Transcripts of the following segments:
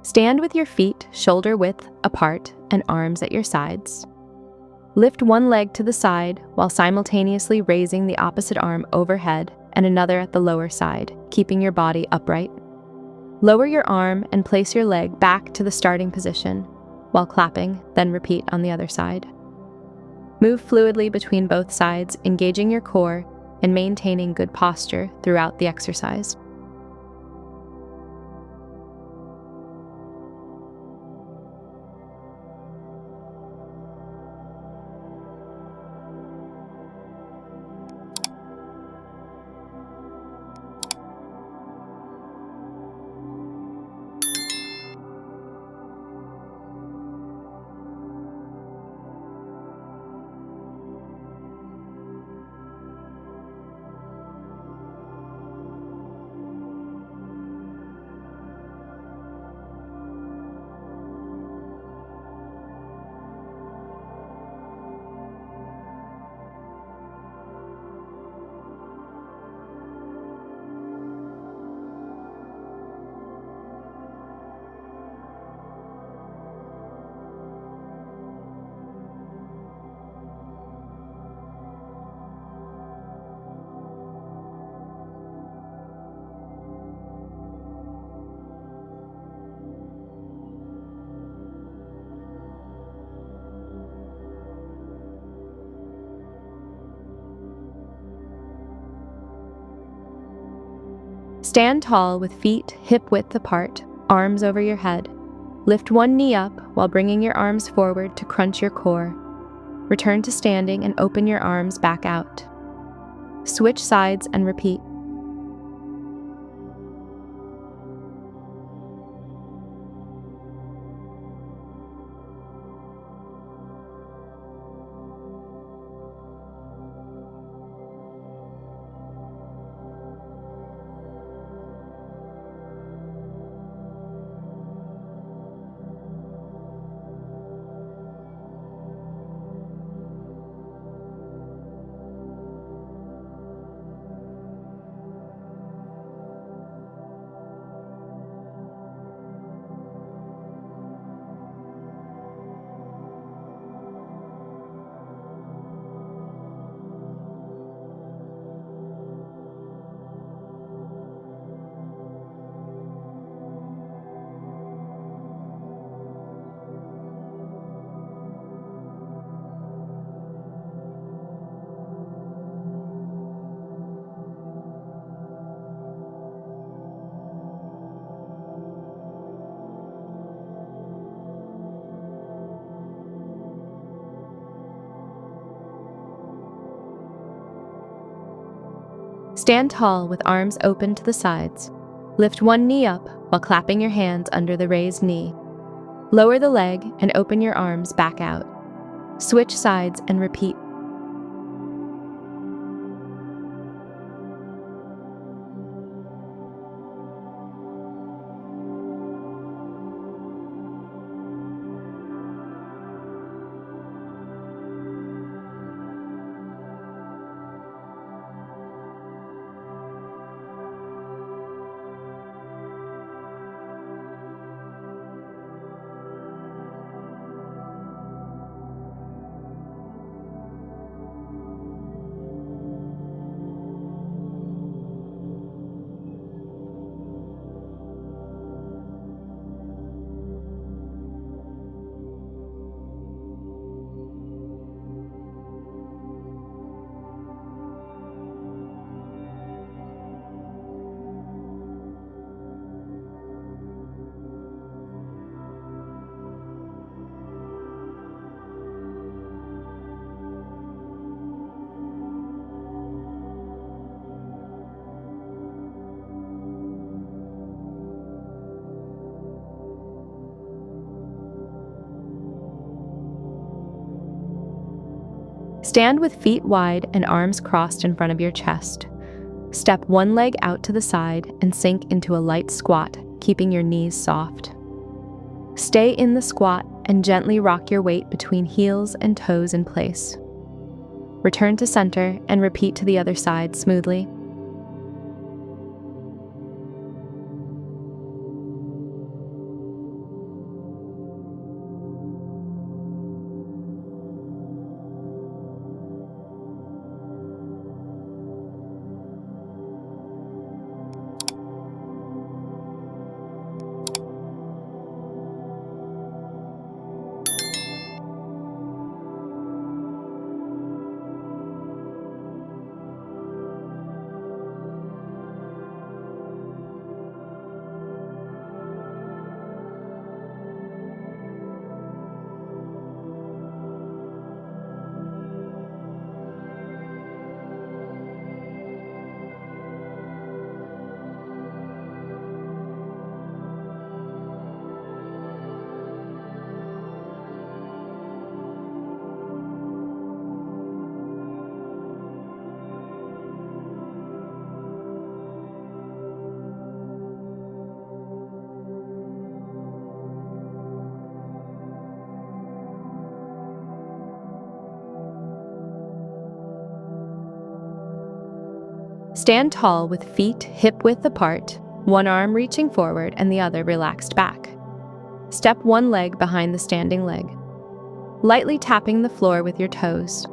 Stand with your feet shoulder width apart and arms at your sides. Lift one leg to the side while simultaneously raising the opposite arm overhead and another at the lower side, keeping your body upright. Lower your arm and place your leg back to the starting position while clapping, then repeat on the other side. Move fluidly between both sides, engaging your core and maintaining good posture throughout the exercise. Stand tall with feet hip-width apart, arms over your head. Lift one knee up while bringing your arms forward to crunch your core. Return to standing and open your arms back out. Switch sides and repeat. Stand tall with arms open to the sides. Lift one knee up while clapping your hands under the raised knee. Lower the leg and open your arms back out. Switch sides and repeat. Stand with feet wide and arms crossed in front of your chest. Step one leg out to the side and sink into a light squat, keeping your knees soft. Stay in the squat and gently rock your weight between heels and toes in place. Return to center and repeat to the other side smoothly. Stand tall with feet hip-width apart, one arm reaching forward and the other relaxed back. Step one leg behind the standing leg, lightly tapping the floor with your toes.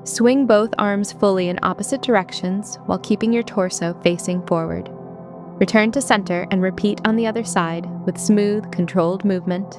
Swing both arms fully in opposite directions while keeping your torso facing forward. Return to center and repeat on the other side with smooth, controlled movement.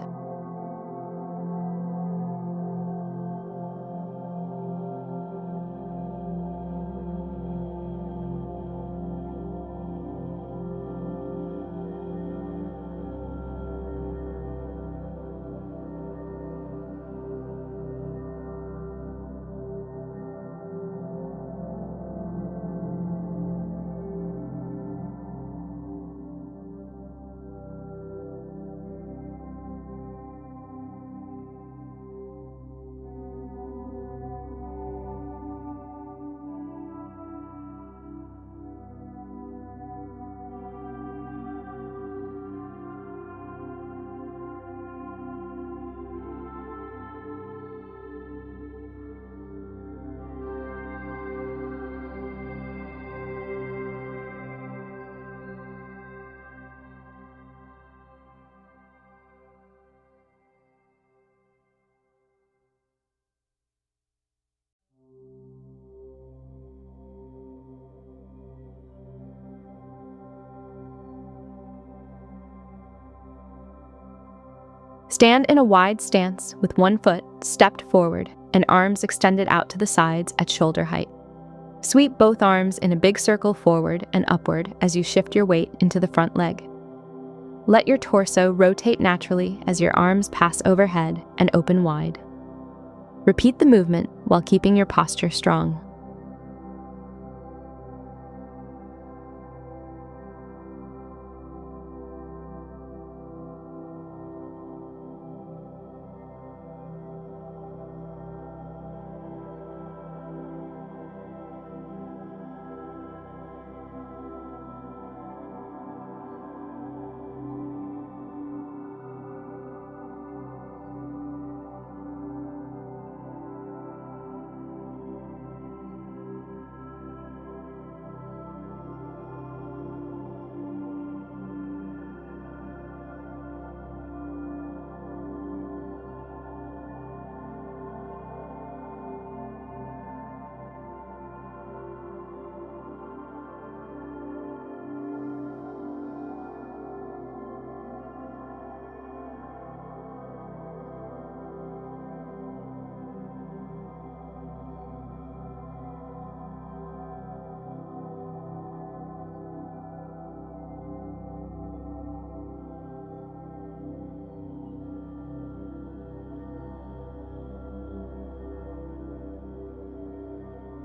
Stand in a wide stance with one foot stepped forward and arms extended out to the sides at shoulder height. Sweep both arms in a big circle forward and upward as you shift your weight into the front leg. Let your torso rotate naturally as your arms pass overhead and open wide. Repeat the movement while keeping your posture strong.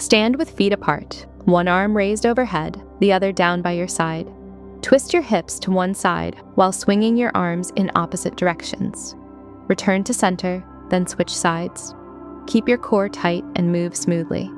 Stand with feet apart, one arm raised overhead, the other down by your side. Twist your hips to one side while swinging your arms in opposite directions. Return to center, then switch sides. Keep your core tight and move smoothly.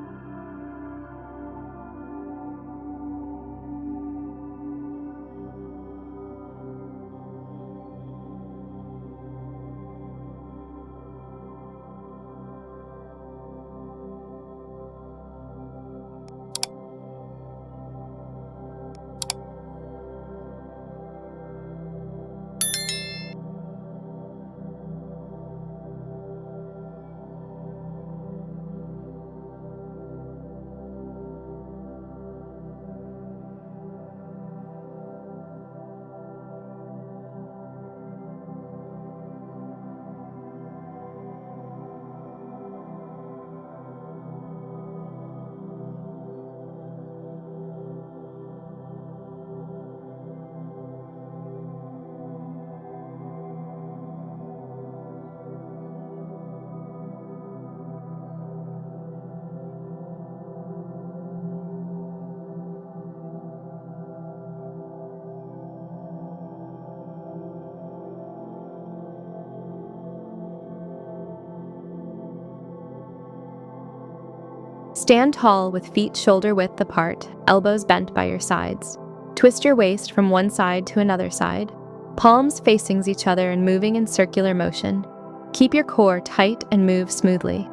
Stand tall with feet shoulder-width apart, elbows bent by your sides. Twist your waist from one side to another side, palms facing each other and moving in circular motion. Keep your core tight and move smoothly.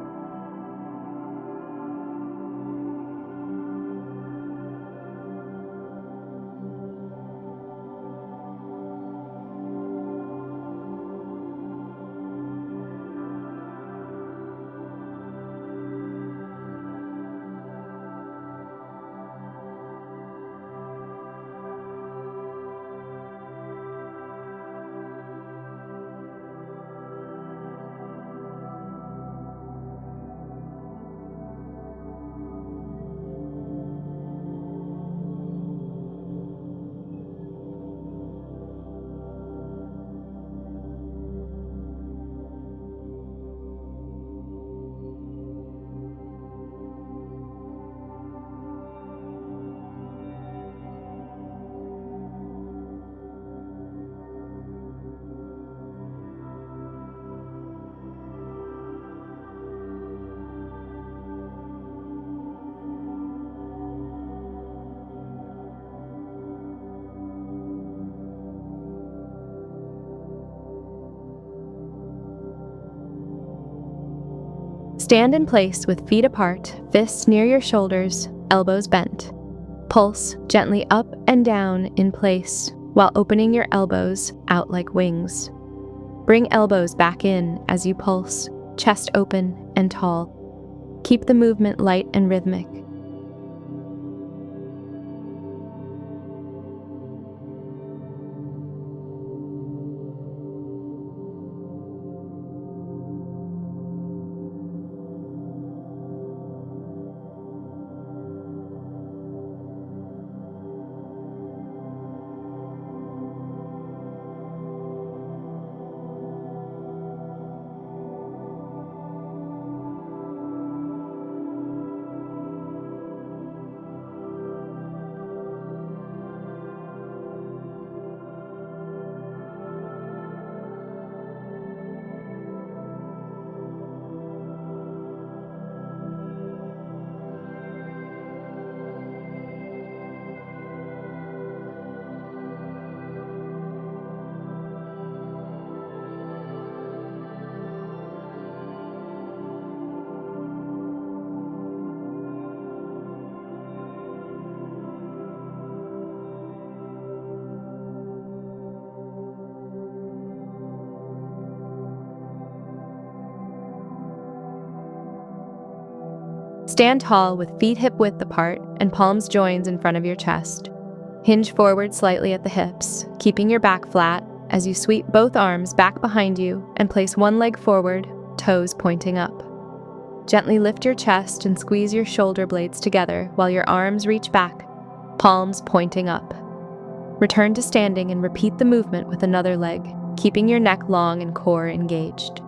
Stand in place with feet apart, fists near your shoulders, elbows bent. Pulse gently up and down in place while opening your elbows out like wings. Bring elbows back in as you pulse, chest open and tall. Keep the movement light and rhythmic. Stand tall with feet hip-width apart and palms joined in front of your chest. Hinge forward slightly at the hips, keeping your back flat as you sweep both arms back behind you and place one leg forward, toes pointing up. Gently lift your chest and squeeze your shoulder blades together while your arms reach back, palms pointing up. Return to standing and repeat the movement with another leg, keeping your neck long and core engaged.